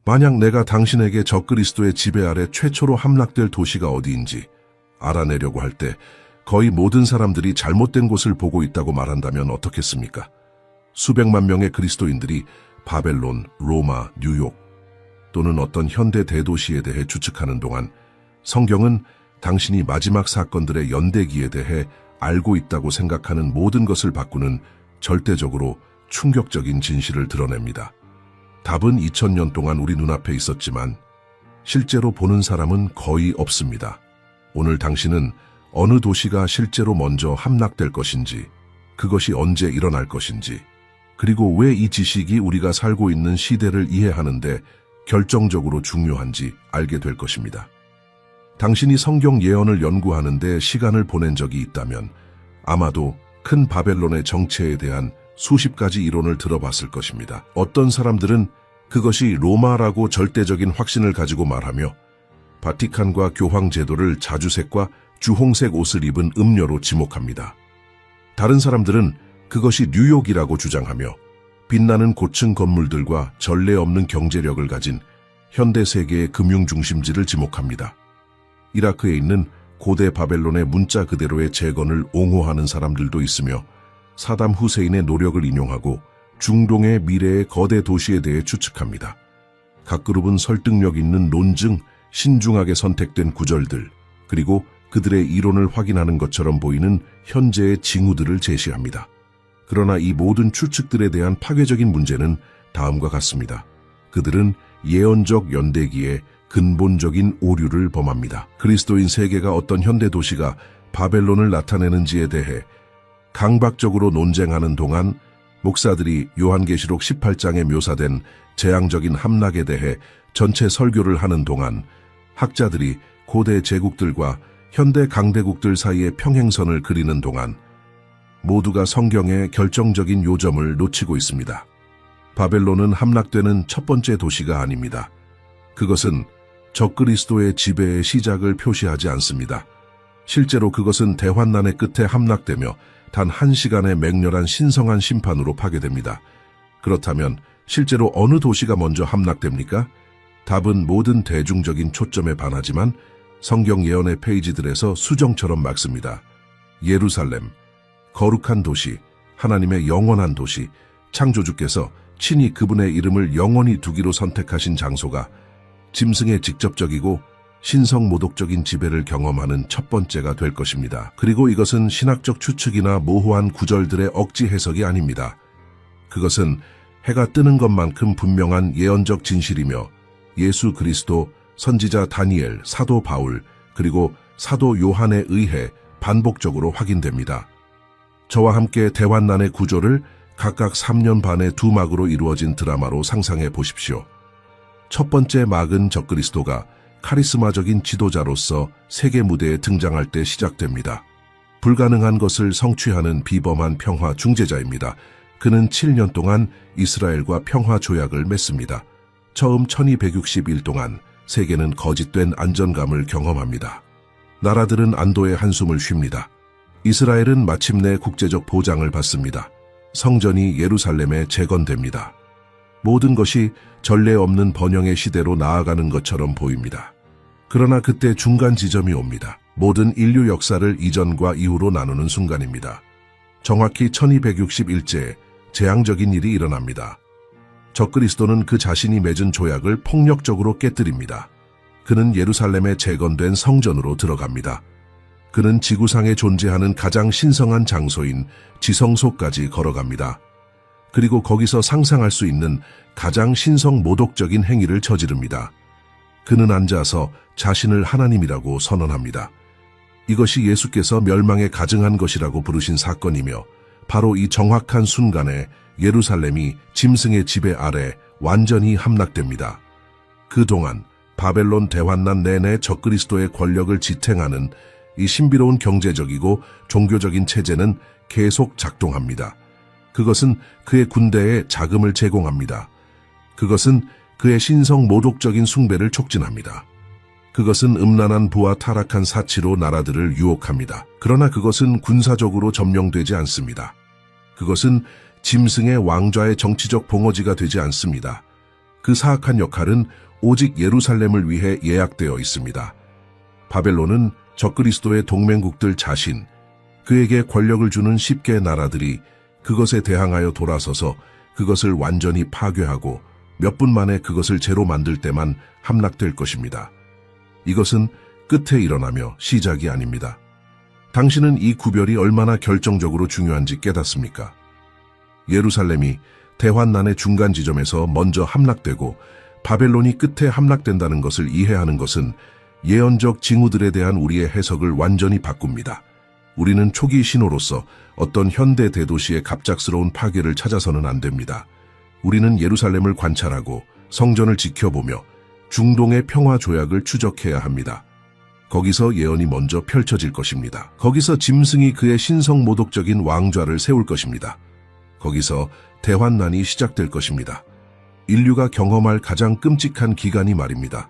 만약 내가 당신에게 적그리스도의 지배 아래 최초로 함락될 도시가 어디인지 알아내려고 할 때 거의 모든 사람들이 잘못된 곳을 보고 있다고 말한다면 어떻겠습니까? 수백만 명의 그리스도인들이 바벨론, 로마, 뉴욕 또는 어떤 현대 대도시에 대해 추측하는 동안 성경은 당신이 마지막 사건들의 연대기에 대해 알고 있다고 생각하는 모든 것을 바꾸는 절대적으로 충격적인 진실을 드러냅니다. 답은 2000년 동안 우리 눈앞에 있었지만 실제로 보는 사람은 거의 없습니다. 오늘 당신은 어느 도시가 실제로 먼저 함락될 것인지, 그것이 언제 일어날 것인지, 그리고 왜 이 지식이 우리가 살고 있는 시대를 이해하는데 결정적으로 중요한지 알게 될 것입니다. 당신이 성경 예언을 연구하는데 시간을 보낸 적이 있다면 아마도 큰 바벨론의 정체에 대한 수십 가지 이론을 들어봤을 것입니다. 어떤 사람들은 그것이 로마라고 절대적인 확신을 가지고 말하며 바티칸과 교황 제도를 자주색과 주홍색 옷을 입은 음녀로 지목합니다. 다른 사람들은 그것이 뉴욕이라고 주장하며 빛나는 고층 건물들과 전례 없는 경제력을 가진 현대 세계의 금융 중심지를 지목합니다. 이라크에 있는 고대 바벨론의 문자 그대로의 재건을 옹호하는 사람들도 있으며 사담 후세인의 노력을 인용하고 중동의 미래의 거대 도시에 대해 추측합니다. 각 그룹은 설득력 있는 논증, 신중하게 선택된 구절들, 그리고 그들의 이론을 확인하는 것처럼 보이는 현재의 징후들을 제시합니다. 그러나 이 모든 추측들에 대한 파괴적인 문제는 다음과 같습니다. 그들은 예언적 연대기에 근본적인 오류를 범합니다. 그리스도인 세계가 어떤 현대 도시가 바벨론을 나타내는지에 대해 강박적으로 논쟁하는 동안 목사들이 요한계시록 18장에 묘사된 재앙적인 함락에 대해 전체 설교를 하는 동안 학자들이 고대 제국들과 현대 강대국들 사이의 평행선을 그리는 동안 모두가 성경의 결정적인 요점을 놓치고 있습니다. 바벨론은 함락되는 첫 번째 도시가 아닙니다. 그것은 적그리스도의 지배의 시작을 표시하지 않습니다. 실제로 그것은 대환난의 끝에 함락되며 단 1시간의 맹렬한 신성한 심판으로 파괴됩니다. 그렇다면 실제로 어느 도시가 먼저 함락됩니까? 답은 모든 대중적인 초점에 반하지만 성경 예언의 페이지들에서 수정처럼 막습니다. 예루살렘, 거룩한 도시, 하나님의 영원한 도시, 창조주께서 친히 그분의 이름을 영원히 두기로 선택하신 장소가 짐승의 직접적이고 신성모독적인 지배를 경험하는 첫 번째가 될 것입니다. 그리고 이것은 신학적 추측이나 모호한 구절들의 억지 해석이 아닙니다. 그것은 해가 뜨는 것만큼 분명한 예언적 진실이며 예수 그리스도, 선지자 다니엘, 사도 바울, 그리고 사도 요한에 의해 반복적으로 확인됩니다. 저와 함께 대환난의 구조를 각각 3년 반의 두 막으로 이루어진 드라마로 상상해 보십시오. 첫 번째 막은 적그리스도가 카리스마적인 지도자로서 세계 무대에 등장할 때 시작됩니다. 불가능한 것을 성취하는 비범한 평화 중재자입니다. 그는 7년 동안 이스라엘과 평화 조약을 맺습니다. 처음 1260일 동안 세계는 거짓된 안정감을 경험합니다. 나라들은 안도의 한숨을 쉽니다. 이스라엘은 마침내 국제적 보장을 받습니다. 성전이 예루살렘에 재건됩니다. 모든 것이 전례 없는 번영의 시대로 나아가는 것처럼 보입니다. 그러나 그때 중간 지점이 옵니다. 모든 인류 역사를 이전과 이후로 나누는 순간입니다. 정확히 1261제에 재앙적인 일이 일어납니다. 적그리스도는 그 자신이 맺은 조약을 폭력적으로 깨뜨립니다. 그는 예루살렘에 재건된 성전으로 들어갑니다. 그는 지구상에 존재하는 가장 신성한 장소인 지성소까지 걸어갑니다. 그리고 거기서 상상할 수 있는 가장 신성 모독적인 행위를 저지릅니다. 그는 앉아서 자신을 하나님이라고 선언합니다. 이것이 예수께서 멸망에 가증한 것이라고 부르신 사건이며 바로 이 정확한 순간에 예루살렘이 짐승의 지배 아래 완전히 함락됩니다. 그동안 바벨론 대환난 내내 적그리스도의 권력을 지탱하는 이 신비로운 경제적이고 종교적인 체제는 계속 작동합니다. 그것은 그의 군대에 자금을 제공합니다. 그것은 그의 신성 모독적인 숭배를 촉진합니다. 그것은 음란한 부와 타락한 사치로 나라들을 유혹합니다. 그러나 그것은 군사적으로 점령되지 않습니다. 그것은 짐승의 왕좌의 정치적 봉어지가 되지 않습니다. 그 사악한 역할은 오직 예루살렘을 위해 예약되어 있습니다. 바벨론은 적그리스도의 동맹국들 자신, 그에게 권력을 주는 10개 나라들이 그것에 대항하여 돌아서서 그것을 완전히 파괴하고 몇 분 만에 그것을 제로 만들 때만 함락될 것입니다. 이것은 끝에 일어나며 시작이 아닙니다. 당신은 이 구별이 얼마나 결정적으로 중요한지 깨닫습니까? 예루살렘이 대환난의 중간 지점에서 먼저 함락되고 바벨론이 끝에 함락된다는 것을 이해하는 것은 예언적 징후들에 대한 우리의 해석을 완전히 바꿉니다. 우리는 초기 신호로서 어떤 현대 대도시의 갑작스러운 파괴를 찾아서는 안 됩니다. 우리는 예루살렘을 관찰하고 성전을 지켜보며 중동의 평화 조약을 추적해야 합니다. 거기서 예언이 먼저 펼쳐질 것입니다. 거기서 짐승이 그의 신성 모독적인 왕좌를 세울 것입니다. 거기서 대환난이 시작될 것입니다. 인류가 경험할 가장 끔찍한 기간이 말입니다.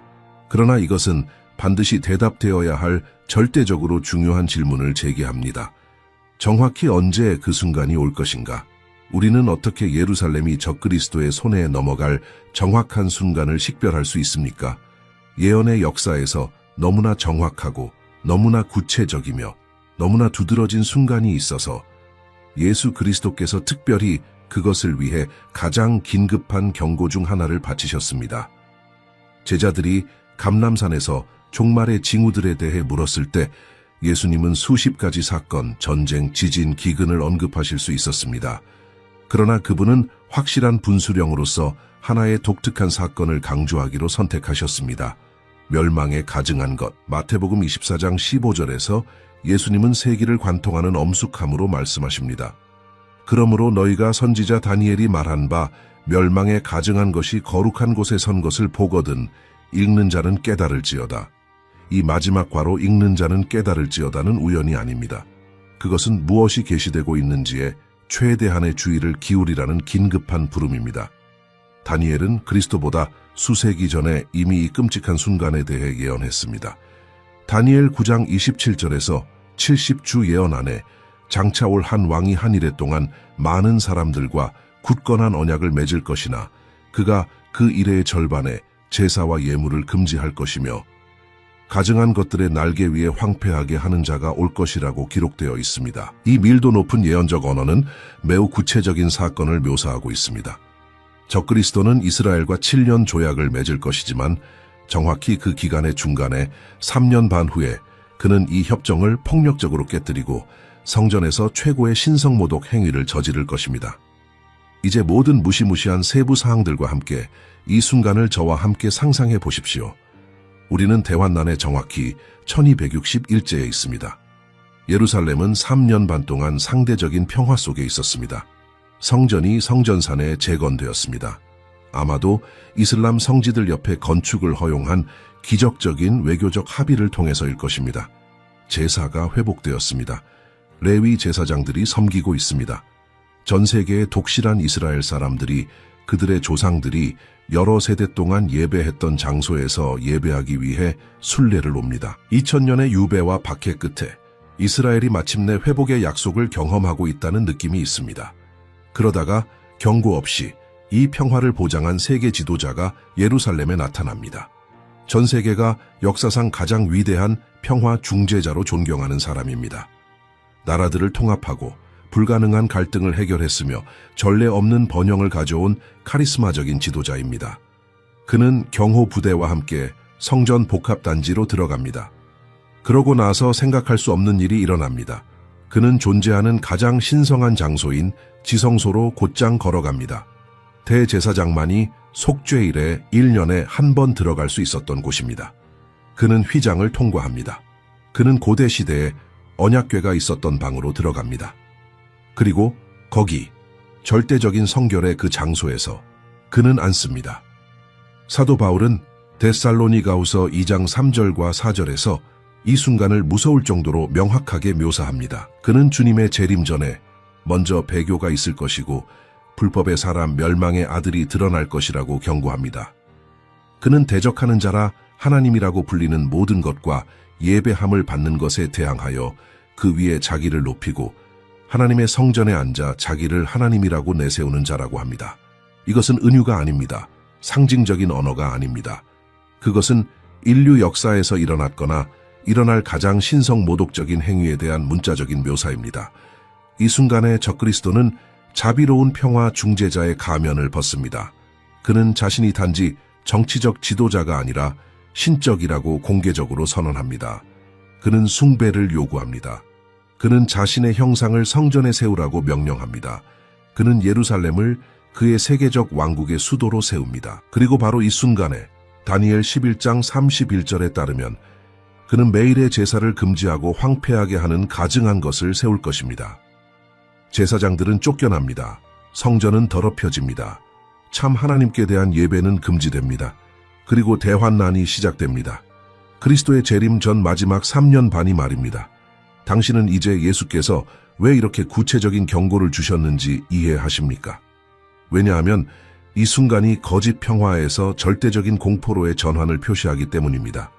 그러나 이것은 반드시 대답되어야 할 절대적으로 중요한 질문을 제기합니다. 정확히 언제 그 순간이 올 것인가? 우리는 어떻게 예루살렘이 적그리스도의 손에 넘어갈 정확한 순간을 식별할 수 있습니까? 예언의 역사에서 너무나 정확하고 너무나 구체적이며 너무나 두드러진 순간이 있어서 예수 그리스도께서 특별히 그것을 위해 가장 긴급한 경고 중 하나를 바치셨습니다. 제자들이 감람산에서 종말의 징후들에 대해 물었을 때 예수님은 수십 가지 사건, 전쟁, 지진, 기근을 언급하실 수 있었습니다. 그러나 그분은 확실한 분수령으로서 하나의 독특한 사건을 강조하기로 선택하셨습니다. 멸망에 가증한 것. 마태복음 24장 15절에서 예수님은 세기를 관통하는 엄숙함으로 말씀하십니다. 그러므로 너희가 선지자 다니엘이 말한 바 멸망에 가증한 것이 거룩한 곳에 선 것을 보거든 읽는 자는 깨달을지어다. 이 마지막 과로 읽는 자는 깨달을지어다는 우연이 아닙니다. 그것은 무엇이 계시되고 있는지에 최대한의 주의를 기울이라는 긴급한 부름입니다. 다니엘은 그리스도보다 수세기 전에 이미 이 끔찍한 순간에 대해 예언했습니다. 다니엘 9장 27절에서 70주 예언 안에 장차 올 한 왕이 한 이래 동안 많은 사람들과 굳건한 언약을 맺을 것이나 그가 그 이래의 절반에 제사와 예물을 금지할 것이며 가증한 것들의 날개 위에 황폐하게 하는 자가 올 것이라고 기록되어 있습니다. 이 밀도 높은 예언적 언어는 매우 구체적인 사건을 묘사하고 있습니다. 적그리스도는 이스라엘과 7년 조약을 맺을 것이지만 정확히 그 기간의 중간에 3년 반 후에 그는 이 협정을 폭력적으로 깨뜨리고 성전에서 최고의 신성모독 행위를 저지를 것입니다. 이제 모든 무시무시한 세부 사항들과 함께 이 순간을 저와 함께 상상해 보십시오. 우리는 대환난에 정확히 1261제에 있습니다. 예루살렘은 3년 반 동안 상대적인 평화 속에 있었습니다. 성전이 성전산에 재건되었습니다. 아마도 이슬람 성지들 옆에 건축을 허용한 기적적인 외교적 합의를 통해서일 것입니다. 제사가 회복되었습니다. 레위 제사장들이 섬기고 있습니다. 전 세계의 독실한 이스라엘 사람들이 그들의 조상들이 여러 세대 동안 예배했던 장소에서 예배하기 위해 순례를 옵니다. 2000년의 유배와 박해 끝에 이스라엘이 마침내 회복의 약속을 경험하고 있다는 느낌이 있습니다. 그러다가 경고 없이 이 평화를 보장한 세계 지도자가 예루살렘에 나타납니다. 전 세계가 역사상 가장 위대한 평화 중재자로 존경하는 사람입니다. 나라들을 통합하고 불가능한 갈등을 해결했으며 전례 없는 번영을 가져온 카리스마적인 지도자입니다. 그는 경호 부대와 함께 성전 복합단지로 들어갑니다. 그러고 나서 생각할 수 없는 일이 일어납니다. 그는 존재하는 가장 신성한 장소인 지성소로 곧장 걸어갑니다. 대제사장만이 속죄일에 1년에 한 번 들어갈 수 있었던 곳입니다. 그는 휘장을 통과합니다. 그는 고대 시대에 언약궤가 있었던 방으로 들어갑니다. 그리고 거기 절대적인 성결의 그 장소에서 그는 앉습니다. 사도 바울은 데살로니가후서 2장 3절과 4절에서 이 순간을 무서울 정도로 명확하게 묘사합니다. 그는 주님의 재림 전에 먼저 배교가 있을 것이고 불법의 사람 멸망의 아들이 드러날 것이라고 경고합니다. 그는 대적하는 자라 하나님이라고 불리는 모든 것과 예배함을 받는 것에 대항하여 그 위에 자기를 높이고 하나님의 성전에 앉아 자기를 하나님이라고 내세우는 자라고 합니다. 이것은 은유가 아닙니다. 상징적인 언어가 아닙니다. 그것은 인류 역사에서 일어났거나 일어날 가장 신성 모독적인 행위에 대한 문자적인 묘사입니다. 이 순간에 적그리스도는 자비로운 평화 중재자의 가면을 벗습니다. 그는 자신이 단지 정치적 지도자가 아니라 신적이라고 공개적으로 선언합니다. 그는 숭배를 요구합니다. 그는 자신의 형상을 성전에 세우라고 명령합니다. 그는 예루살렘을 그의 세계적 왕국의 수도로 세웁니다. 그리고 바로 이 순간에 다니엘 11장 31절에 따르면 그는 매일의 제사를 금지하고 황폐하게 하는 가증한 것을 세울 것입니다. 제사장들은 쫓겨납니다. 성전은 더럽혀집니다. 참 하나님께 대한 예배는 금지됩니다. 그리고 대환난이 시작됩니다. 그리스도의 재림 전 마지막 3년 반이 말입니다. 당신은 이제 예수께서 왜 이렇게 구체적인 경고를 주셨는지 이해하십니까? 왜냐하면 이 순간이 거짓 평화에서 절대적인 공포로의 전환을 표시하기 때문입니다.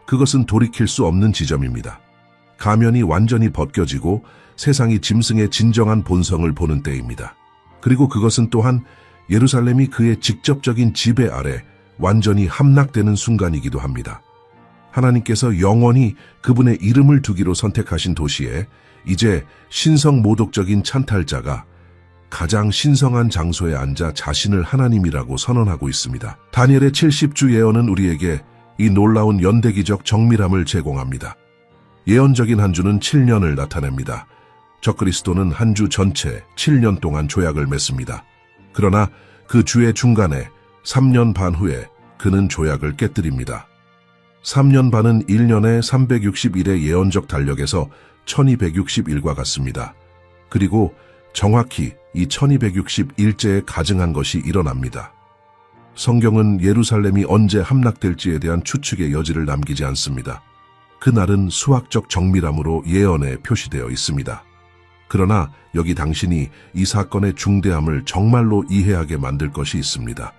그것은 돌이킬 수 없는 지점입니다. 가면이 완전히 벗겨지고 세상이 짐승의 진정한 본성을 보는 때입니다. 그리고 그것은 또한 예루살렘이 그의 직접적인 지배 아래 완전히 함락되는 순간이기도 합니다. 하나님께서 영원히 그분의 이름을 두기로 선택하신 도시에 이제 신성 모독적인 찬탈자가 가장 신성한 장소에 앉아 자신을 하나님이라고 선언하고 있습니다. 다니엘의 70주 예언은 우리에게 이 놀라운 연대기적 정밀함을 제공합니다. 예언적인 한 주는 7년을 나타냅니다. 적그리스도는 한 주 전체 7년 동안 조약을 맺습니다. 그러나 그 주의 중간에 3년 반 후에 그는 조약을 깨뜨립니다. 3년 반은 1년에 360일의 예언적 달력에서 1261과 같습니다. 그리고 정확히 이 1261제에 가증한 것이 일어납니다. 성경은 예루살렘이 언제 함락될지에 대한 추측의 여지를 남기지 않습니다. 그날은 수학적 정밀함으로 예언에 표시되어 있습니다. 그러나 여기 당신이 이 사건의 중대함을 정말로 이해하게 만들 것이 있습니다.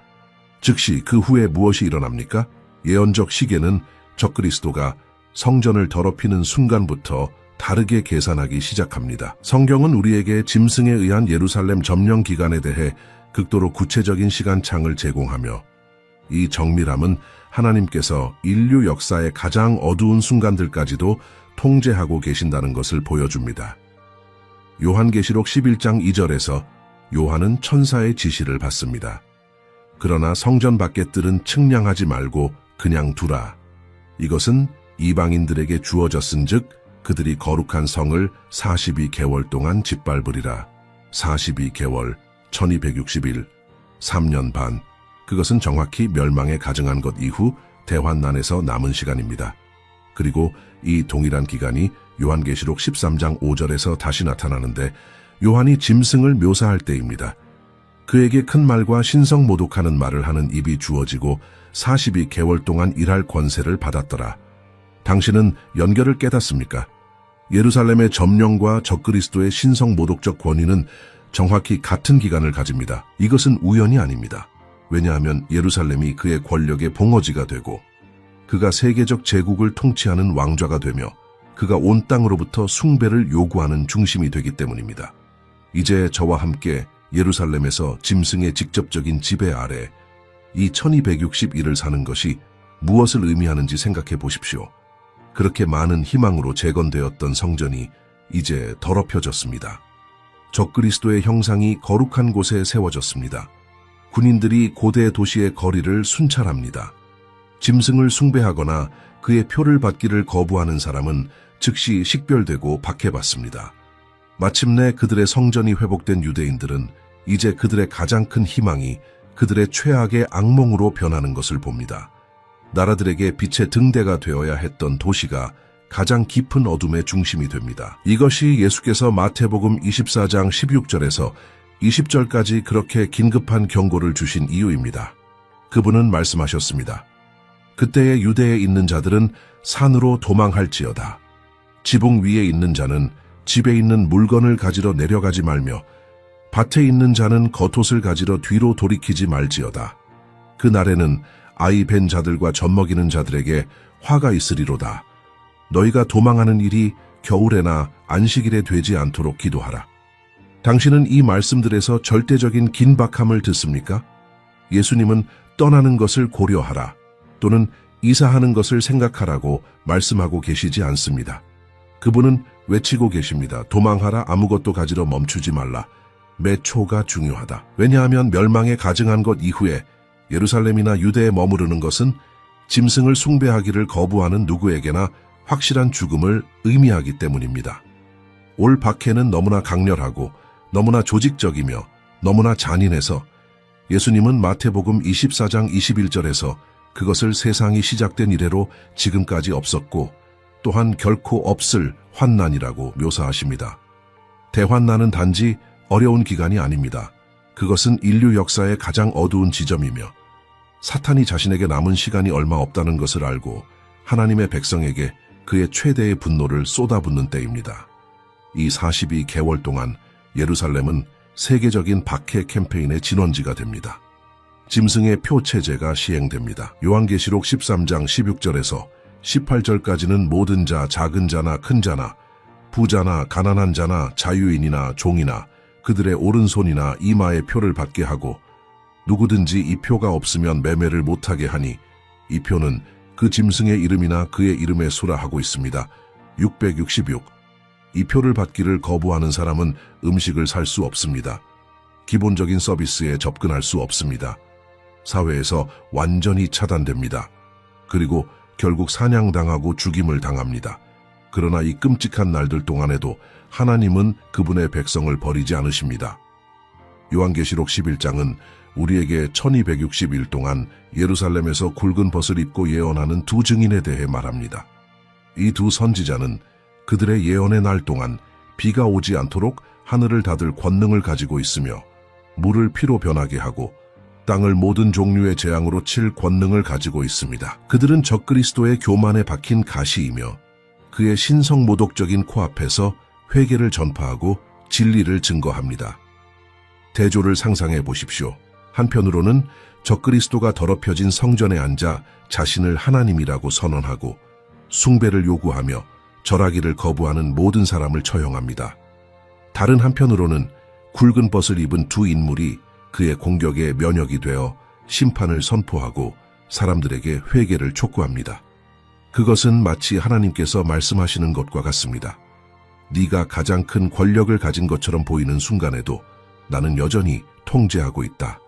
즉시 그 후에 무엇이 일어납니까? 예언적 시계는 적그리스도가 성전을 더럽히는 순간부터 다르게 계산하기 시작합니다. 성경은 우리에게 짐승에 의한 예루살렘 점령 기간에 대해 극도로 구체적인 시간창을 제공하며 이 정밀함은 하나님께서 인류 역사의 가장 어두운 순간들까지도 통제하고 계신다는 것을 보여줍니다. 요한계시록 11장 2절에서 요한은 천사의 지시를 받습니다. 그러나 성전 밖의 뜰은 측량하지 말고 그냥 두라. 이것은 이방인들에게 주어졌은즉 그들이 거룩한 성을 42개월 동안 짓밟으리라. 42개월, 1260일, 3년 반. 그것은 정확히 멸망에 가증한 것 이후 대환난에서 남은 시간입니다. 그리고 이 동일한 기간이 요한계시록 13장 5절에서 다시 나타나는데 요한이 짐승을 묘사할 때입니다. 그에게 큰 말과 신성 모독하는 말을 하는 입이 주어지고 42개월 동안 일할 권세를 받았더라. 당신은 연결을 깨닫습니까? 예루살렘의 점령과 적그리스도의 신성 모독적 권위는 정확히 같은 기간을 가집니다. 이것은 우연이 아닙니다. 왜냐하면 예루살렘이 그의 권력의 봉어지가 되고 그가 세계적 제국을 통치하는 왕좌가 되며 그가 온 땅으로부터 숭배를 요구하는 중심이 되기 때문입니다. 이제 저와 함께 예루살렘에서 짐승의 직접적인 지배 아래 이 1260일을 사는 것이 무엇을 의미하는지 생각해 보십시오. 그렇게 많은 희망으로 재건되었던 성전이 이제 더럽혀졌습니다. 적그리스도의 형상이 거룩한 곳에 세워졌습니다. 군인들이 고대 도시의 거리를 순찰합니다. 짐승을 숭배하거나 그의 표를 받기를 거부하는 사람은 즉시 식별되고 박해받습니다. 마침내 그들의 성전이 회복된 유대인들은 이제 그들의 가장 큰 희망이 그들의 최악의 악몽으로 변하는 것을 봅니다. 나라들에게 빛의 등대가 되어야 했던 도시가 가장 깊은 어둠의 중심이 됩니다. 이것이 예수께서 마태복음 24장 16절에서 20절까지 그렇게 긴급한 경고를 주신 이유입니다. 그분은 말씀하셨습니다. 그때의 유대에 있는 자들은 산으로 도망할지어다. 지붕 위에 있는 자는 집에 있는 물건을 가지러 내려가지 말며 밭에 있는 자는 겉옷을 가지러 뒤로 돌이키지 말지어다. 그 날에는 아이 벤 자들과 젖먹이는 자들에게 화가 있으리로다. 너희가 도망하는 일이 겨울에나 안식일에 되지 않도록 기도하라. 당신은 이 말씀들에서 절대적인 긴박함을 듣습니까? 예수님은 떠나는 것을 고려하라 또는 이사하는 것을 생각하라고 말씀하고 계시지 않습니다. 그분은 외치고 계십니다. 도망하라, 아무것도 가지러 멈추지 말라. 매 초가 중요하다. 왜냐하면 멸망에 가증한 것 이후에 예루살렘이나 유대에 머무르는 것은 짐승을 숭배하기를 거부하는 누구에게나 확실한 죽음을 의미하기 때문입니다. 올 박해는 너무나 강렬하고 너무나 조직적이며 너무나 잔인해서 예수님은 마태복음 24장 21절에서 그것을 세상이 시작된 이래로 지금까지 없었고 또한 결코 없을 환난이라고 묘사하십니다. 대환난은 단지 어려운 기간이 아닙니다. 그것은 인류 역사의 가장 어두운 지점이며 사탄이 자신에게 남은 시간이 얼마 없다는 것을 알고 하나님의 백성에게 그의 최대의 분노를 쏟아붓는 때입니다. 이 42개월 동안 예루살렘은 세계적인 박해 캠페인의 진원지가 됩니다. 짐승의 표 체제가 시행됩니다. 요한계시록 13장 16절에서 18절까지는 모든 자, 작은 자나 큰 자나, 부자나 가난한 자나 자유인이나 종이나 그들의 오른손이나 이마에 표를 받게 하고 누구든지 이 표가 없으면 매매를 못하게 하니 이 표는 그 짐승의 이름이나 그의 이름의 수라 하고 있습니다. 666. 이 표를 받기를 거부하는 사람은 음식을 살 수 없습니다. 기본적인 서비스에 접근할 수 없습니다. 사회에서 완전히 차단됩니다. 그리고 결국 사냥당하고 죽임을 당합니다. 그러나 이 끔찍한 날들 동안에도 하나님은 그분의 백성을 버리지 않으십니다. 요한계시록 11장은 우리에게 1260일 동안 예루살렘에서 굵은 벗을 입고 예언하는 두 증인에 대해 말합니다. 이 두 선지자는 그들의 예언의 날 동안 비가 오지 않도록 하늘을 닫을 권능을 가지고 있으며 물을 피로 변하게 하고 땅을 모든 종류의 재앙으로 칠 권능을 가지고 있습니다. 그들은 적그리스도의 교만에 박힌 가시이며 그의 신성모독적인 코앞에서 회개를 전파하고 진리를 증거합니다. 대조를 상상해 보십시오. 한편으로는 적그리스도가 더럽혀진 성전에 앉아 자신을 하나님이라고 선언하고 숭배를 요구하며 절하기를 거부하는 모든 사람을 처형합니다. 다른 한편으로는 굵은 벗을 입은 두 인물이 그의 공격에 면역이 되어 심판을 선포하고 사람들에게 회개를 촉구합니다. 그것은 마치 하나님께서 말씀하시는 것과 같습니다. 네가 가장 큰 권력을 가진 것처럼 보이는 순간에도 나는 여전히 통제하고 있다.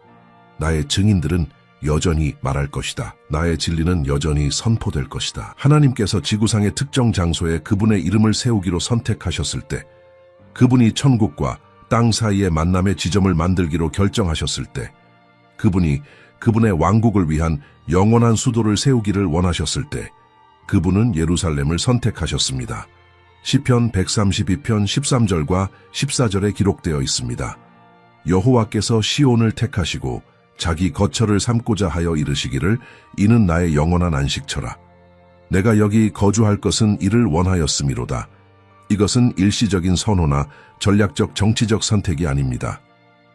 나의 증인들은 여전히 말할 것이다. 나의 진리는 여전히 선포될 것이다. 하나님께서 지구상의 특정 장소에 그분의 이름을 세우기로 선택하셨을 때, 그분이 천국과 땅 사이의 만남의 지점을 만들기로 결정하셨을 때, 그분이 그분의 왕국을 위한 영원한 수도를 세우기를 원하셨을 때, 그분은 예루살렘을 선택하셨습니다. 시편 132편 13절과 14절에 기록되어 있습니다. 여호와께서 시온을 택하시고 자기 거처를 삼고자 하여 이르시기를 이는 나의 영원한 안식처라. 내가 여기 거주할 것은 이를 원하였음이로다. 이것은 일시적인 선호나 전략적 정치적 선택이 아닙니다.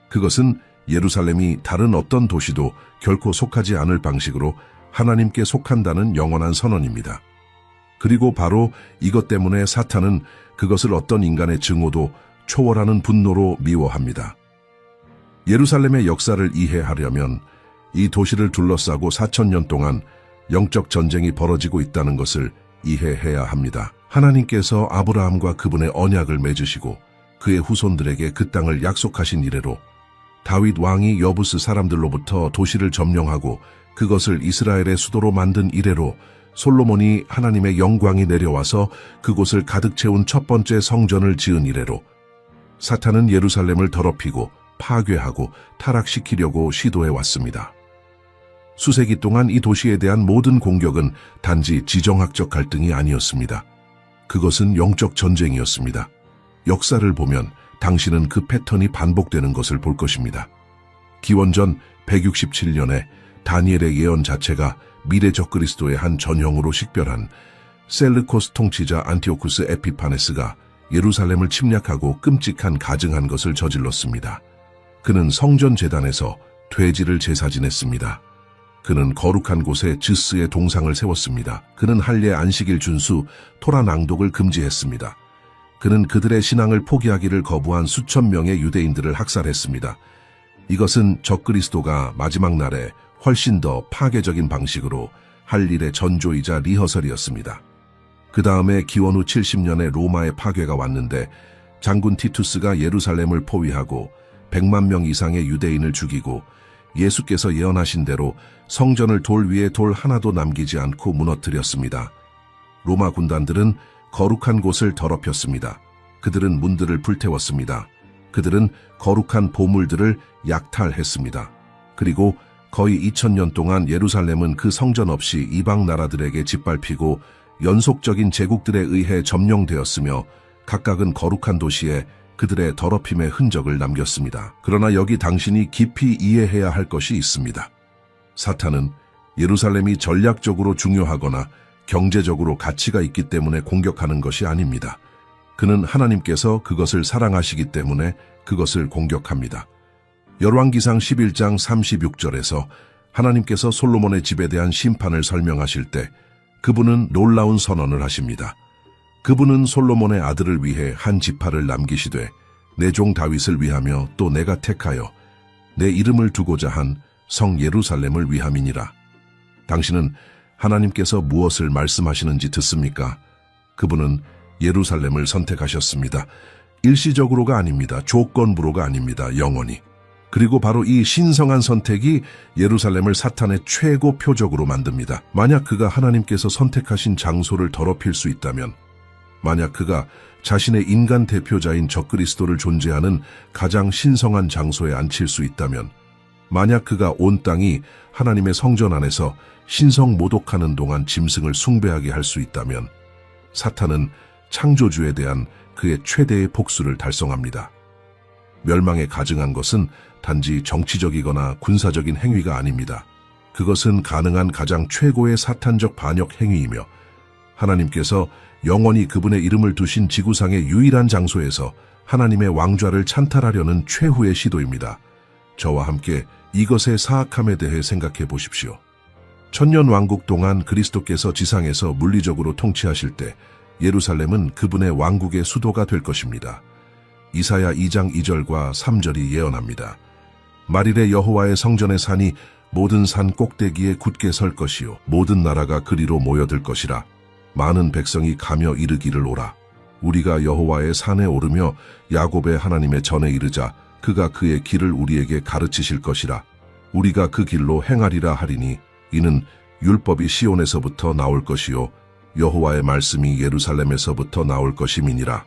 그것은 예루살렘이 다른 어떤 도시도 결코 속하지 않을 방식으로 하나님께 속한다는 영원한 선언입니다. 그리고 바로 이것 때문에 사탄은 그것을 어떤 인간의 증오도 초월하는 분노로 미워합니다. 예루살렘의 역사를 이해하려면 이 도시를 둘러싸고 4000년 동안 영적 전쟁이 벌어지고 있다는 것을 이해해야 합니다. 하나님께서 아브라함과 그분의 언약을 맺으시고 그의 후손들에게 그 땅을 약속하신 이래로 다윗 왕이 여부스 사람들로부터 도시를 점령하고 그것을 이스라엘의 수도로 만든 이래로 솔로몬이 하나님의 영광이 내려와서 그곳을 가득 채운 첫 번째 성전을 지은 이래로 사탄은 예루살렘을 더럽히고 파괴하고 타락시키려고 시도해왔습니다. 수세기 동안 이 도시에 대한 모든 공격은 단지 지정학적 갈등이 아니었습니다. 그것은 영적 전쟁이었습니다. 역사를 보면 당신은 그 패턴이 반복되는 것을 볼 것입니다. 기원전 167년에 다니엘의 예언 자체가 미래 적그리스도의 한 전형으로 식별한 셀르코스 통치자 안티오쿠스 에피파네스가 예루살렘을 침략하고 끔찍한 가증한 것을 저질렀습니다. 그는 성전 제단에서 돼지를 제사 지냈습니다. 그는 거룩한 곳에 즈스의 동상을 세웠습니다. 그는 할례 안식일 준수, 토라 낭독을 금지했습니다. 그는 그들의 신앙을 포기하기를 거부한 수천 명의 유대인들을 학살했습니다. 이것은 적그리스도가 마지막 날에 훨씬 더 파괴적인 방식으로 할 일의 전조이자 리허설이었습니다. 그 다음에 기원 후 70년에 로마의 파괴가 왔는데 장군 티투스가 예루살렘을 포위하고 100만 명 이상의 유대인을 죽이고 예수께서 예언하신 대로 성전을 돌 위에 돌 하나도 남기지 않고 무너뜨렸습니다. 로마 군단들은 거룩한 곳을 더럽혔습니다. 그들은 문들을 불태웠습니다. 그들은 거룩한 보물들을 약탈했습니다. 그리고 거의 2000년 동안 예루살렘은 그 성전 없이 이방 나라들에게 짓밟히고 연속적인 제국들에 의해 점령되었으며 각각은 거룩한 도시에 그들의 더럽힘의 흔적을 남겼습니다. 그러나 여기 당신이 깊이 이해해야 할 것이 있습니다. 사탄은 예루살렘이 전략적으로 중요하거나 경제적으로 가치가 있기 때문에 공격하는 것이 아닙니다. 그는 하나님께서 그것을 사랑하시기 때문에 그것을 공격합니다. 열왕기상 11장 36절에서 하나님께서 솔로몬의 집에 대한 심판을 설명하실 때 그분은 놀라운 선언을 하십니다. 그분은 솔로몬의 아들을 위해 한 지파를 남기시되 내 종 다윗을 위하며 또 내가 택하여 내 이름을 두고자 한 성 예루살렘을 위함이니라. 당신은 하나님께서 무엇을 말씀하시는지 듣습니까? 그분은 예루살렘을 선택하셨습니다. 일시적으로가 아닙니다. 조건부로가 아닙니다. 영원히. 그리고 바로 이 신성한 선택이 예루살렘을 사탄의 최고 표적으로 만듭니다. 만약 그가 하나님께서 선택하신 장소를 더럽힐 수 있다면, 만약 그가 자신의 인간 대표자인 적그리스도를 존재하는 가장 신성한 장소에 앉힐 수 있다면, 만약 그가 온 땅이 하나님의 성전 안에서 신성 모독하는 동안 짐승을 숭배하게 할 수 있다면, 사탄은 창조주에 대한 그의 최대의 복수를 달성합니다. 멸망에 가증한 것은 단지 정치적이거나 군사적인 행위가 아닙니다. 그것은 가능한 가장 최고의 사탄적 반역 행위이며 하나님께서 영원히 그분의 이름을 두신 지구상의 유일한 장소에서 하나님의 왕좌를 찬탈하려는 최후의 시도입니다. 저와 함께 이것의 사악함에 대해 생각해 보십시오. 천년 왕국 동안 그리스도께서 지상에서 물리적으로 통치하실 때 예루살렘은 그분의 왕국의 수도가 될 것입니다. 이사야 2장 2절과 3절이 예언합니다. 말일에 여호와의 성전의 산이 모든 산 꼭대기에 굳게 설 것이요 모든 나라가 그리로 모여들 것이라. 많은 백성이 가며 이르기를 오라. 우리가 여호와의 산에 오르며 야곱의 하나님의 전에 이르자 그가 그의 길을 우리에게 가르치실 것이라. 우리가 그 길로 행하리라 하리니 이는 율법이 시온에서부터 나올 것이요 여호와의 말씀이 예루살렘에서부터 나올 것임이니라.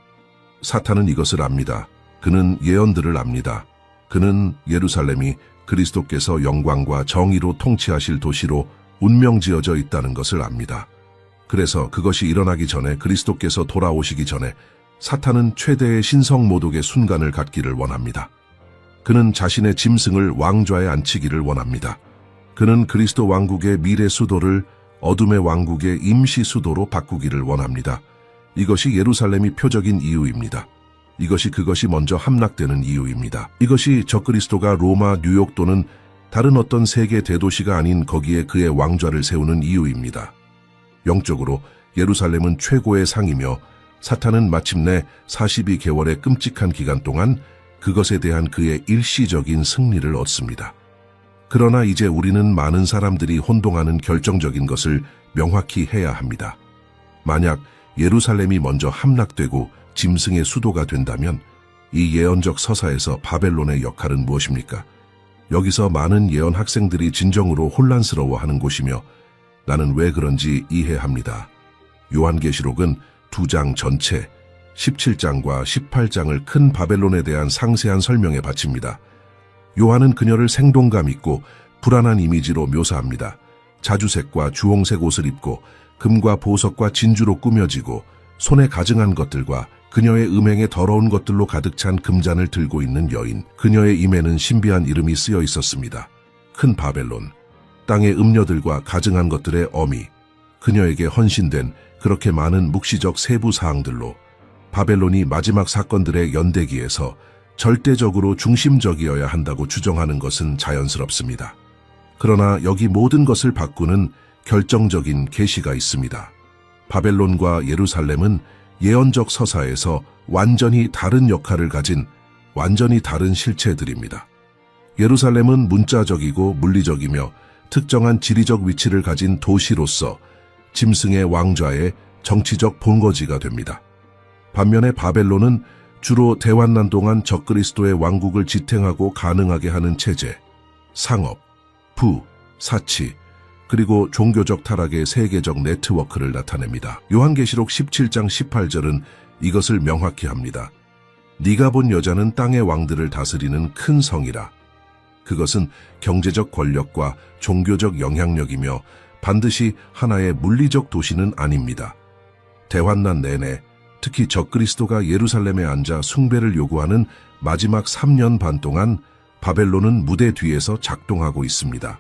사탄은 이것을 압니다. 그는 예언들을 압니다. 그는 예루살렘이 그리스도께서 영광과 정의로 통치하실 도시로 운명지어져 있다는 것을 압니다. 그래서 그것이 일어나기 전에 그리스도께서 돌아오시기 전에 사탄은 최대의 신성 모독의 순간을 갖기를 원합니다. 그는 자신의 짐승을 왕좌에 앉히기를 원합니다. 그는 그리스도 왕국의 미래 수도를 어둠의 왕국의 임시 수도로 바꾸기를 원합니다. 이것이 예루살렘이 표적인 이유입니다. 그것이 먼저 함락되는 이유입니다. 이것이 적그리스도가 로마, 뉴욕 또는 다른 어떤 세계 대도시가 아닌 거기에 그의 왕좌를 세우는 이유입니다. 영적으로 예루살렘은 최고의 상이며 사탄은 마침내 42개월의 끔찍한 기간 동안 그것에 대한 그의 일시적인 승리를 얻습니다. 그러나 이제 우리는 많은 사람들이 혼동하는 결정적인 것을 명확히 해야 합니다. 만약 예루살렘이 먼저 함락되고 짐승의 수도가 된다면 이 예언적 서사에서 바벨론의 역할은 무엇입니까? 여기서 많은 예언 학생들이 진정으로 혼란스러워하는 곳이며 나는 왜 그런지 이해합니다. 요한계시록은 2장 전체 17장과 18장을 큰 바벨론에 대한 상세한 설명에 바칩니다. 요한은 그녀를 생동감 있고 불안한 이미지로 묘사합니다. 자주색과 주홍색 옷을 입고 금과 보석과 진주로 꾸며지고 손에 가증한 것들과 그녀의 음행에 더러운 것들로 가득 찬 금잔을 들고 있는 여인. 그녀의 임에는 신비한 이름이 쓰여 있었습니다. 큰 바벨론, 땅의 음녀들과 가증한 것들의 어미. 그녀에게 헌신된 그렇게 많은 묵시적 세부 사항들로 바벨론이 마지막 사건들의 연대기에서 절대적으로 중심적이어야 한다고 주장하는 것은 자연스럽습니다. 그러나 여기 모든 것을 바꾸는 결정적인 계시가 있습니다. 바벨론과 예루살렘은 예언적 서사에서 완전히 다른 역할을 가진 완전히 다른 실체들입니다. 예루살렘은 문자적이고 물리적이며 특정한 지리적 위치를 가진 도시로서 짐승의 왕좌의 정치적 본거지가 됩니다. 반면에 바벨론은 주로 대환란 동안 적그리스도의 왕국을 지탱하고 가능하게 하는 체제, 상업, 부, 사치, 그리고 종교적 타락의 세계적 네트워크를 나타냅니다. 요한계시록 17장 18절은 이것을 명확히 합니다. 네가 본 여자는 땅의 왕들을 다스리는 큰 성이라. 그것은 경제적 권력과 종교적 영향력이며 반드시 하나의 물리적 도시는 아닙니다. 대환난 내내 특히 적그리스도가 예루살렘에 앉아 숭배를 요구하는 마지막 3년 반 동안 바벨론은 무대 뒤에서 작동하고 있습니다.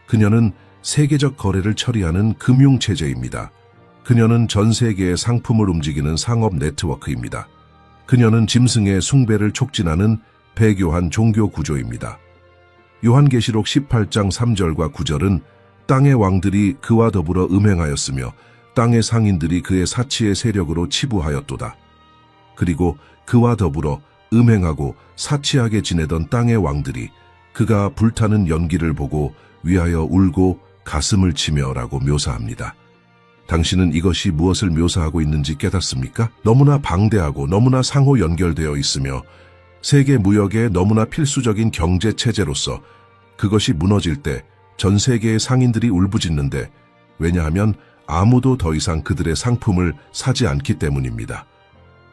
그녀는 세계적 거래를 처리하는 금융체제입니다. 그녀는 전 세계의 상품을 움직이는 상업 네트워크입니다. 그녀는 짐승의 숭배를 촉진하는 배교한 종교 구조입니다. 요한계시록 18장 3절과 9절은 땅의 왕들이 그와 더불어 음행하였으며 땅의 상인들이 그의 사치의 세력으로 치부하였도다. 그리고 그와 더불어 음행하고 사치하게 지내던 땅의 왕들이 그가 불타는 연기를 보고 위하여 울고 가슴을 치며라고 묘사합니다. 당신은 이것이 무엇을 묘사하고 있는지 깨닫습니까? 너무나 방대하고 너무나 상호 연결되어 있으며 세계 무역의 너무나 필수적인 경제 체제로서 그것이 무너질 때 전 세계의 상인들이 울부짖는데 왜냐하면 아무도 더 이상 그들의 상품을 사지 않기 때문입니다.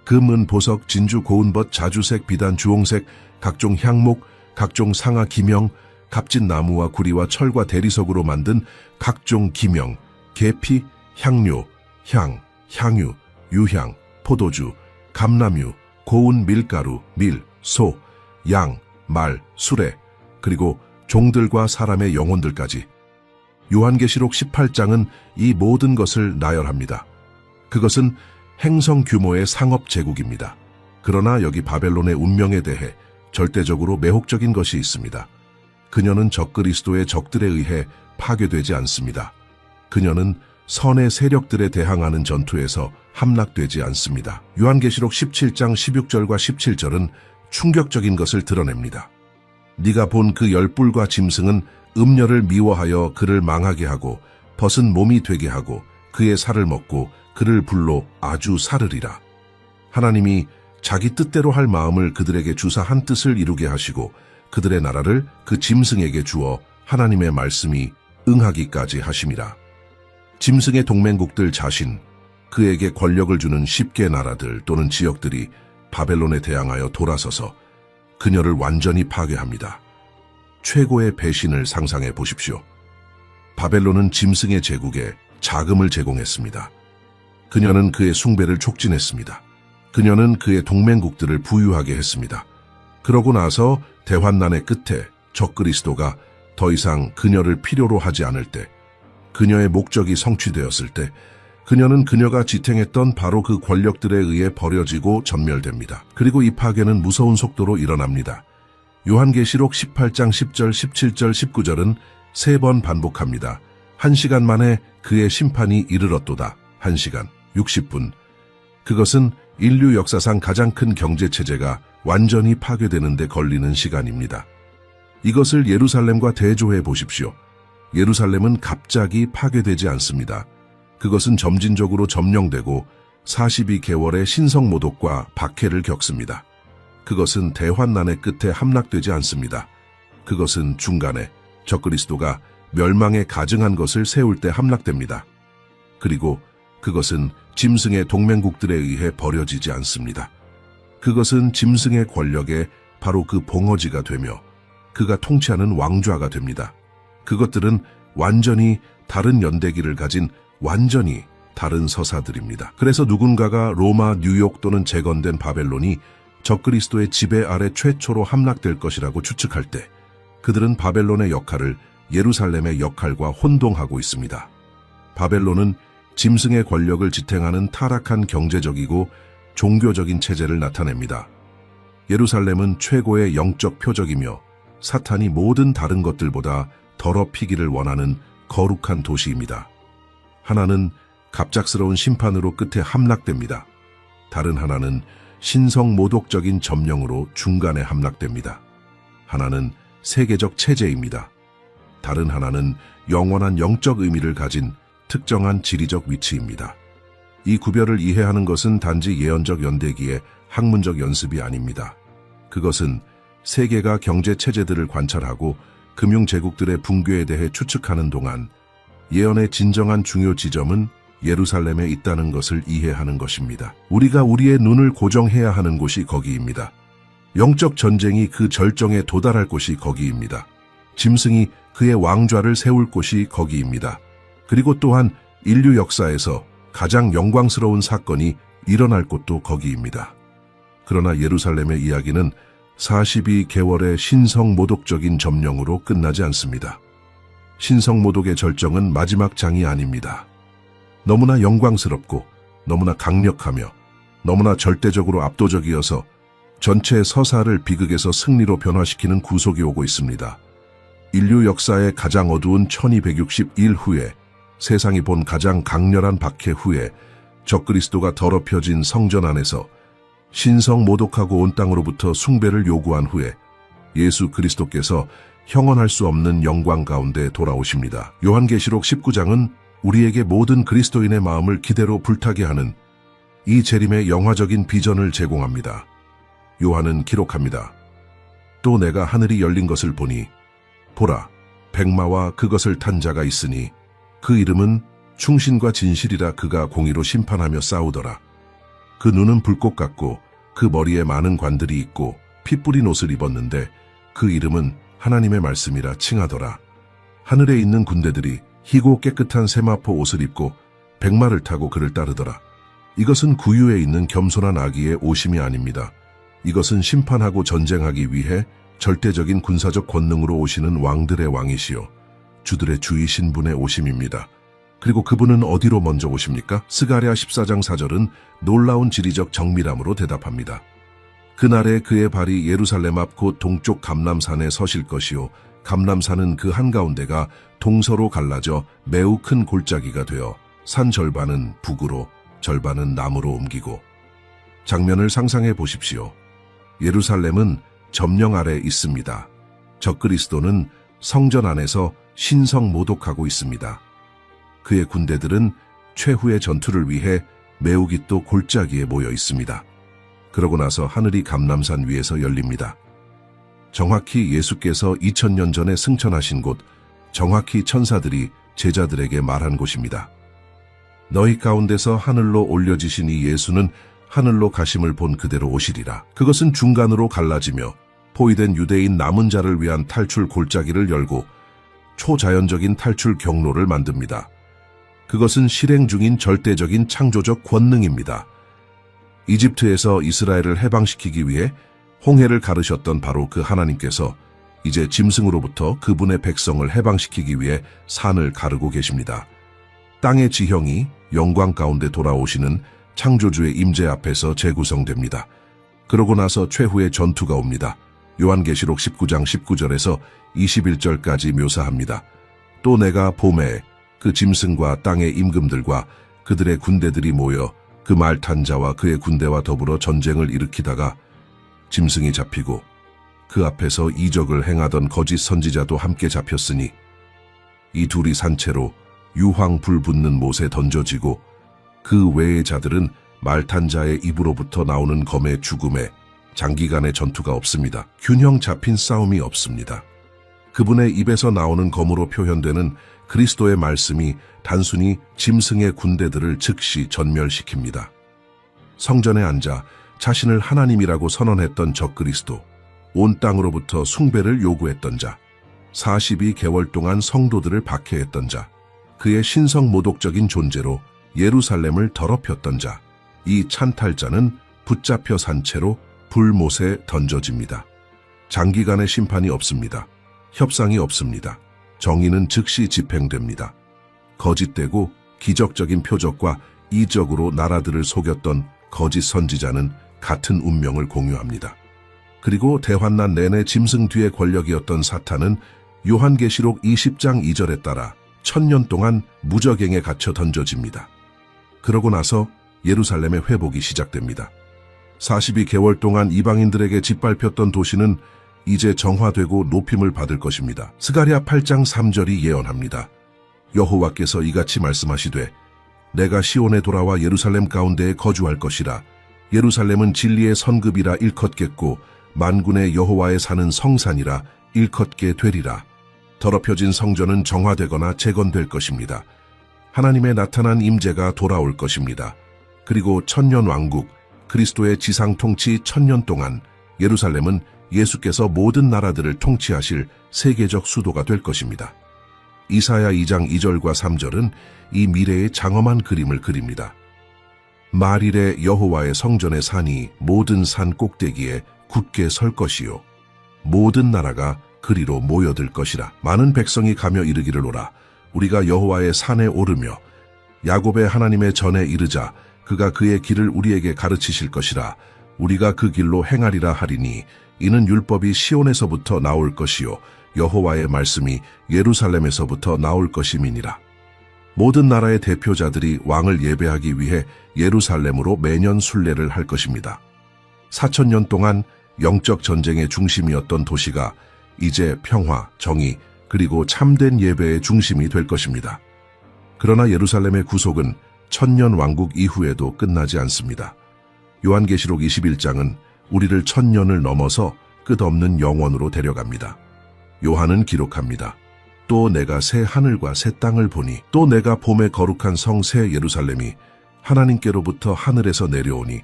금, 은, 보석, 진주, 고운벗, 자주색, 비단, 주홍색, 각종 향목, 각종 상아 기명, 값진 나무와 구리와 철과 대리석으로 만든 각종 기명, 계피, 향료, 향, 향유, 유향, 포도주, 감람유, 고운 밀가루, 밀, 소, 양, 말, 수레, 그리고 종들과 사람의 영혼들까지. 요한계시록 18장은 이 모든 것을 나열합니다. 그것은 행성 규모의 상업 제국입니다. 그러나 여기 바벨론의 운명에 대해 절대적으로 매혹적인 것이 있습니다. 그녀는 적그리스도의 적들에 의해 파괴되지 않습니다. 그녀는 선의 세력들에 대항하는 전투에서 함락되지 않습니다. 요한계시록 17장 16절과 17절은 충격적인 것을 드러냅니다. 네가 본 그 열불과 짐승은 음녀를 미워하여 그를 망하게 하고 벗은 몸이 되게 하고 그의 살을 먹고 그를 불로 아주 사르리라. 하나님이 자기 뜻대로 할 마음을 그들에게 주사 한 뜻을 이루게 하시고 그들의 나라를 그 짐승에게 주어 하나님의 말씀이 응하기까지 하심이라. 짐승의 동맹국들 자신, 그에게 권력을 주는 10개 나라들 또는 지역들이 바벨론에 대항하여 돌아서서 그녀를 완전히 파괴합니다. 최고의 배신을 상상해 보십시오. 바벨론은 짐승의 제국에 자금을 제공했습니다. 그녀는 그의 숭배를 촉진했습니다. 그녀는 그의 동맹국들을 부유하게 했습니다. 그러고 나서 대환난의 끝에 적그리스도가 더 이상 그녀를 필요로 하지 않을 때, 그녀의 목적이 성취되었을 때 그녀는 그녀가 지탱했던 바로 그 권력들에 의해 버려지고 전멸됩니다. 그리고 이 파괴는 무서운 속도로 일어납니다. 요한계시록 18장 10절, 17절, 19절은 3번 반복합니다. 1시간 만에 그의 심판이 이르렀도다. 1시간, 60분. 그것은 인류 역사상 가장 큰 경제체제가 완전히 파괴되는 데 걸리는 시간입니다. 이것을 예루살렘과 대조해 보십시오. 예루살렘은 갑자기 파괴되지 않습니다. 그것은 점진적으로 점령되고 42개월의 신성모독과 박해를 겪습니다. 그것은 대환난의 끝에 함락되지 않습니다. 그것은 중간에 적그리스도가 멸망에 가증한 것을 세울 때 함락됩니다. 그리고 그것은 짐승의 동맹국들에 의해 버려지지 않습니다. 그것은 짐승의 권력에 바로 그 봉어지가 되며 그가 통치하는 왕좌가 됩니다. 그것들은 완전히 다른 연대기를 가진 완전히 다른 서사들입니다. 그래서 누군가가 로마, 뉴욕 또는 재건된 바벨론이 적그리스도의 지배 아래 최초로 함락될 것이라고 추측할 때 그들은 바벨론의 역할을 예루살렘의 역할과 혼동하고 있습니다. 바벨론은 짐승의 권력을 지탱하는 타락한 경제적이고 종교적인 체제를 나타냅니다. 예루살렘은 최고의 영적 표적이며 사탄이 모든 다른 것들보다 더럽히기를 원하는 거룩한 도시입니다. 하나는 갑작스러운 심판으로 끝에 함락됩니다. 다른 하나는 신성 모독적인 점령으로 중간에 함락됩니다. 하나는 세계적 체제입니다. 다른 하나는 영원한 영적 의미를 가진 특정한 지리적 위치입니다. 이 구별을 이해하는 것은 단지 예언적 연대기의 학문적 연습이 아닙니다. 그것은 세계가 경제 체제들을 관찰하고 금융 제국들의 붕괴에 대해 추측하는 동안 예언의 진정한 중요 지점은 예루살렘에 있다는 것을 이해하는 것입니다. 우리가 우리의 눈을 고정해야 하는 곳이 거기입니다. 영적 전쟁이 그 절정에 도달할 곳이 거기입니다. 짐승이 그의 왕좌를 세울 곳이 거기입니다. 그리고 또한 인류 역사에서 가장 영광스러운 사건이 일어날 곳도 거기입니다. 그러나 예루살렘의 이야기는 42개월의 신성모독적인 점령으로 끝나지 않습니다. 신성모독의 절정은 마지막 장이 아닙니다. 너무나 영광스럽고 너무나 강력하며 너무나 절대적으로 압도적이어서 전체 서사를 비극에서 승리로 변화시키는 구속이 오고 있습니다. 인류 역사의 가장 어두운 1261 후에 세상이 본 가장 강렬한 박해 후에 적그리스도가 더럽혀진 성전 안에서 신성 모독하고 온 땅으로부터 숭배를 요구한 후에 예수 그리스도께서 형언할 수 없는 영광 가운데 돌아오십니다. 요한계시록 19장은 우리에게 모든 그리스도인의 마음을 기대로 불타게 하는 이 재림의 영화적인 비전을 제공합니다. 요한은 기록합니다. 또 내가 하늘이 열린 것을 보니 보라, 백마와 그것을 탄 자가 있으니 그 이름은 충신과 진실이라. 그가 공의로 심판하며 싸우더라. 그 눈은 불꽃 같고 그 머리에 많은 관들이 있고 피 뿌린 옷을 입었는데 그 이름은 하나님의 말씀이라 칭하더라. 하늘에 있는 군대들이 희고 깨끗한 세마포 옷을 입고 백마를 타고 그를 따르더라. 이것은 구유에 있는 겸손한 아기의 오심이 아닙니다. 이것은 심판하고 전쟁하기 위해 절대적인 군사적 권능으로 오시는 왕들의 왕이시요 주들의 주이신 분의 오심입니다. 그리고 그분은 어디로 먼저 오십니까? 스가랴 14장 4절은 놀라운 지리적 정밀함으로 대답합니다. 그날에 그의 발이 예루살렘 앞 곧 동쪽 감람산에 서실 것이요 감람산은 그 한가운데가 동서로 갈라져 매우 큰 골짜기가 되어 산 절반은 북으로 절반은 남으로 옮기고. 장면을 상상해 보십시오. 예루살렘은 점령 아래 있습니다. 적그리스도는 성전 안에서 신성 모독하고 있습니다. 그의 군대들은 최후의 전투를 위해 매우 깊도 골짜기에 모여 있습니다. 그러고 나서 하늘이 감람산 위에서 열립니다. 정확히 예수께서 2000년 전에 승천하신 곳, 정확히 천사들이 제자들에게 말한 곳입니다. 너희 가운데서 하늘로 올려지신 이 예수는 하늘로 가심을 본 그대로 오시리라. 그것은 중간으로 갈라지며 포위된 유대인 남은 자를 위한 탈출 골짜기를 열고 초자연적인 탈출 경로를 만듭니다. 그것은 실행 중인 절대적인 창조적 권능입니다. 이집트에서 이스라엘을 해방시키기 위해 홍해를 가르셨던 바로 그 하나님께서 이제 짐승으로부터 그분의 백성을 해방시키기 위해 산을 가르고 계십니다. 땅의 지형이 영광 가운데 돌아오시는 창조주의 임재 앞에서 재구성됩니다. 그러고 나서 최후의 전투가 옵니다. 요한계시록 19장 19절에서 21절까지 묘사합니다. 또 내가 봄에 그 짐승과 땅의 임금들과 그들의 군대들이 모여 그 말 탄 자와 그의 군대와 더불어 전쟁을 일으키다가 짐승이 잡히고 그 앞에서 이적을 행하던 거짓 선지자도 함께 잡혔으니 이 둘이 산채로 유황 불 붙는 못에 던져지고 그 외의 자들은 말 탄 자의 입으로부터 나오는 검의 죽음에 장기간의 전투가 없습니다. 균형 잡힌 싸움이 없습니다. 그분의 입에서 나오는 검으로 표현되는 그리스도의 말씀이 단순히 짐승의 군대들을 즉시 전멸시킵니다. 성전에 앉아 자신을 하나님이라고 선언했던 적그리스도, 온 땅으로부터 숭배를 요구했던 자, 42개월 동안 성도들을 박해했던 자, 그의 신성모독적인 존재로 예루살렘을 더럽혔던 자, 이 찬탈자는 붙잡혀 산 채로 불못에 던져집니다. 장기간의 심판이 없습니다. 협상이 없습니다. 정의는 즉시 집행됩니다. 거짓되고 기적적인 표적과 이적으로 나라들을 속였던 거짓 선지자는 같은 운명을 공유합니다. 그리고 대환난 내내 짐승 뒤의 권력이었던 사탄은 요한계시록 20장 2절에 따라 1000년 동안 무저갱에 갇혀 던져집니다. 그러고 나서 예루살렘의 회복이 시작됩니다. 42개월 동안 이방인들에게 짓밟혔던 도시는 이제 정화되고 높임을 받을 것입니다. 스가랴 8장 3절이 예언합니다. 여호와께서 이같이 말씀하시되 내가 시온에 돌아와 예루살렘 가운데에 거주할 것이라. 예루살렘은 진리의 선급이라 일컫겠고 만군의 여호와의 사는 성산이라 일컫게 되리라. 더럽혀진 성전은 정화되거나 재건될 것입니다. 하나님의 나타난 임재가 돌아올 것입니다. 그리고 천년왕국, 그리스도의 지상 통치 1000년 동안 예루살렘은 예수께서 모든 나라들을 통치하실 세계적 수도가 될 것입니다. 이사야 2장 2절과 3절은 이 미래의 장엄한 그림을 그립니다. 말일에 여호와의 성전의 산이 모든 산 꼭대기에 굳게 설 것이요 모든 나라가 그리로 모여들 것이라. 많은 백성이 가며 이르기를 오라. 우리가 여호와의 산에 오르며 야곱의 하나님의 전에 이르자. 그가 그의 길을 우리에게 가르치실 것이라. 우리가 그 길로 행하리라 하리니 이는 율법이 시온에서부터 나올 것이요 여호와의 말씀이 예루살렘에서부터 나올 것임이니라. 모든 나라의 대표자들이 왕을 예배하기 위해 예루살렘으로 매년 순례를 할 것입니다. 4000년 동안 영적 전쟁의 중심이었던 도시가 이제 평화, 정의, 그리고 참된 예배의 중심이 될 것입니다. 그러나 예루살렘의 구속은 1000년 왕국 이후에도 끝나지 않습니다. 요한계시록 21장은 우리를 1000년을 넘어서 끝없는 영원으로 데려갑니다. 요한은 기록합니다. 또 내가 새 하늘과 새 땅을 보니 또 내가 봄의 거룩한 성 새 예루살렘이 하나님께로부터 하늘에서 내려오니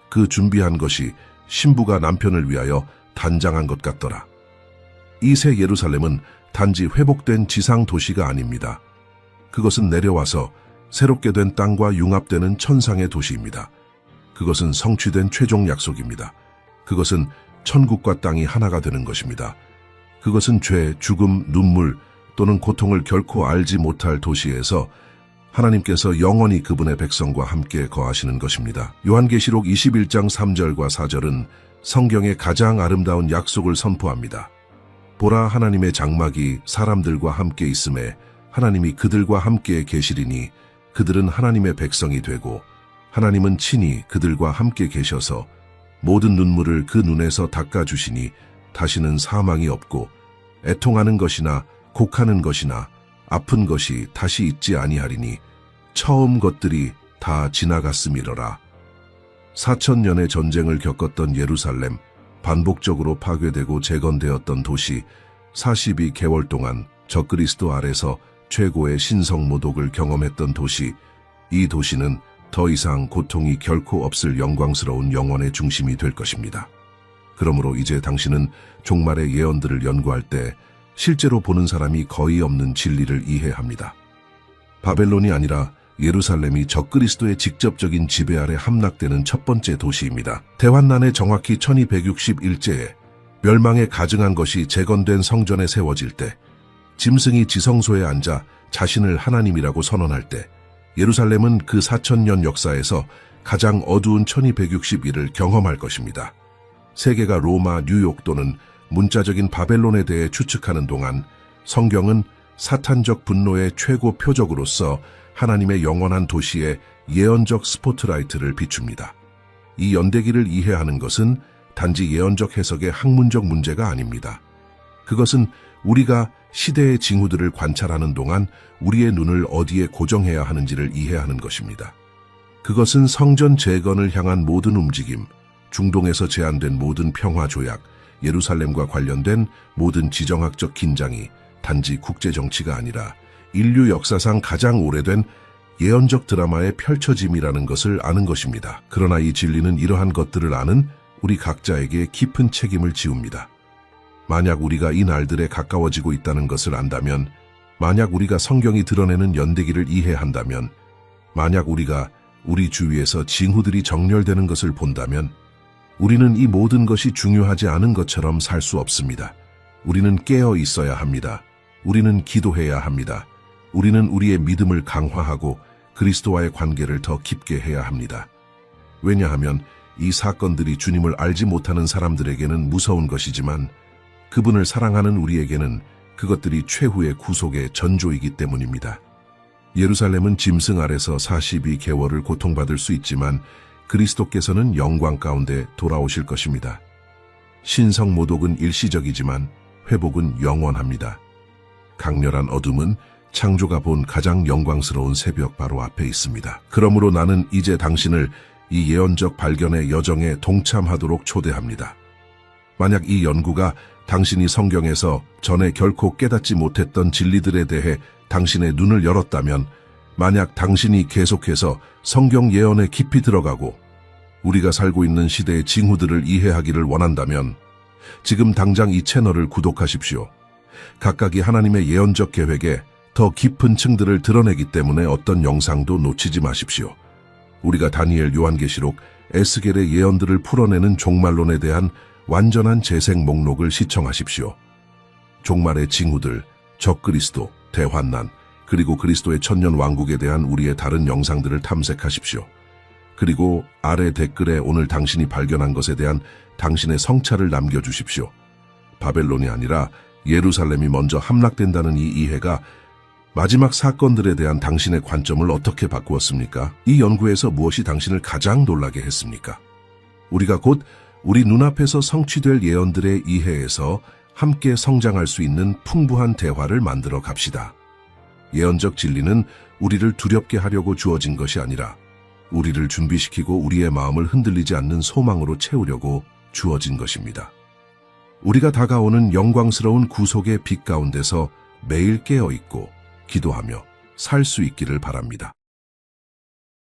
그 준비한 것이 신부가 남편을 위하여 단장한 것 같더라. 이 새 예루살렘은 단지 회복된 지상 도시가 아닙니다. 그것은 내려와서 새롭게 된 땅과 융합되는 천상의 도시입니다. 그것은 성취된 최종 약속입니다. 그것은 천국과 땅이 하나가 되는 것입니다. 그것은 죄, 죽음, 눈물 또는 고통을 결코 알지 못할 도시에서 하나님께서 영원히 그분의 백성과 함께 거하시는 것입니다. 요한계시록 21장 3절과 4절은 성경의 가장 아름다운 약속을 선포합니다. 보라, 하나님의 장막이 사람들과 함께 있음에 하나님이 그들과 함께 계시리니 그들은 하나님의 백성이 되고 하나님은 친히 그들과 함께 계셔서 모든 눈물을 그 눈에서 닦아주시니 다시는 사망이 없고 애통하는 것이나 곡하는 것이나 아픈 것이 다시 있지 아니하리니 처음 것들이 다 지나갔음이러라. 4000년의 전쟁을 겪었던 예루살렘, 반복적으로 파괴되고 재건되었던 도시, 42개월 동안 적그리스도 아래서 최고의 신성모독을 경험했던 도시, 이 도시는 더 이상 고통이 결코 없을 영광스러운 영원의 중심이 될 것입니다. 그러므로 이제 당신은 종말의 예언들을 연구할 때 실제로 보는 사람이 거의 없는 진리를 이해합니다. 바벨론이 아니라 예루살렘이 적그리스도의 직접적인 지배 아래 함락되는 첫 번째 도시입니다. 대환난의 정확히 1261제에 멸망에 가증한 것이 재건된 성전에 세워질 때, 짐승이 지성소에 앉아 자신을 하나님이라고 선언할 때, 예루살렘은 그 4000년 역사에서 가장 어두운 1261을 경험할 것입니다. 세계가 로마, 뉴욕 또는 문자적인 바벨론에 대해 추측하는 동안 성경은 사탄적 분노의 최고 표적으로서 하나님의 영원한 도시에 예언적 스포트라이트를 비춥니다. 이 연대기를 이해하는 것은 단지 예언적 해석의 학문적 문제가 아닙니다. 그것은 우리가 시대의 징후들을 관찰하는 동안 우리의 눈을 어디에 고정해야 하는지를 이해하는 것입니다. 그것은 성전 재건을 향한 모든 움직임, 중동에서 제안된 모든 평화 조약, 예루살렘과 관련된 모든 지정학적 긴장이 단지 국제정치가 아니라 인류 역사상 가장 오래된 예언적 드라마의 펼쳐짐이라는 것을 아는 것입니다. 그러나 이 진리는 이러한 것들을 아는 우리 각자에게 깊은 책임을 지웁니다. 만약 우리가 이 날들에 가까워지고 있다는 것을 안다면, 만약 우리가 성경이 드러내는 연대기를 이해한다면, 만약 우리가 우리 주위에서 징후들이 정렬되는 것을 본다면, 우리는 이 모든 것이 중요하지 않은 것처럼 살 수 없습니다. 우리는 깨어 있어야 합니다. 우리는 기도해야 합니다. 우리는 우리의 믿음을 강화하고 그리스도와의 관계를 더 깊게 해야 합니다. 왜냐하면 이 사건들이 주님을 알지 못하는 사람들에게는 무서운 것이지만 그분을 사랑하는 우리에게는 그것들이 최후의 구속의 전조이기 때문입니다. 예루살렘은 짐승 아래서 42개월을 고통받을 수 있지만 그리스도께서는 영광 가운데 돌아오실 것입니다. 신성모독은 일시적이지만 회복은 영원합니다. 강렬한 어둠은 창조가 본 가장 영광스러운 새벽 바로 앞에 있습니다. 그러므로 나는 이제 당신을 이 예언적 발견의 여정에 동참하도록 초대합니다. 만약 이 연구가 당신이 성경에서 전에 결코 깨닫지 못했던 진리들에 대해 당신의 눈을 열었다면, 만약 당신이 계속해서 성경 예언에 깊이 들어가고 우리가 살고 있는 시대의 징후들을 이해하기를 원한다면 지금 당장 이 채널을 구독하십시오. 각각이 하나님의 예언적 계획에 더 깊은 층들을 드러내기 때문에 어떤 영상도 놓치지 마십시오. 우리가 다니엘, 요한계시록, 에스겔의 예언들을 풀어내는 종말론에 대한 완전한 재생 목록을 시청하십시오. 종말의 징후들, 적그리스도, 대환난, 그리고 그리스도의 천년 왕국에 대한 우리의 다른 영상들을 탐색하십시오. 그리고 아래 댓글에 오늘 당신이 발견한 것에 대한 당신의 성찰을 남겨주십시오. 바벨론이 아니라 예루살렘이 먼저 함락된다는 이 이해가 마지막 사건들에 대한 당신의 관점을 어떻게 바꾸었습니까? 이 연구에서 무엇이 당신을 가장 놀라게 했습니까? 우리가 곧 우리 눈앞에서 성취될 예언들의 이해에서 함께 성장할 수 있는 풍부한 대화를 만들어 갑시다. 예언적 진리는 우리를 두렵게 하려고 주어진 것이 아니라 우리를 준비시키고 우리의 마음을 흔들리지 않는 소망으로 채우려고 주어진 것입니다. 우리가 다가오는 영광스러운 구속의 빛 가운데서 매일 깨어있고 기도하며 살 수 있기를 바랍니다.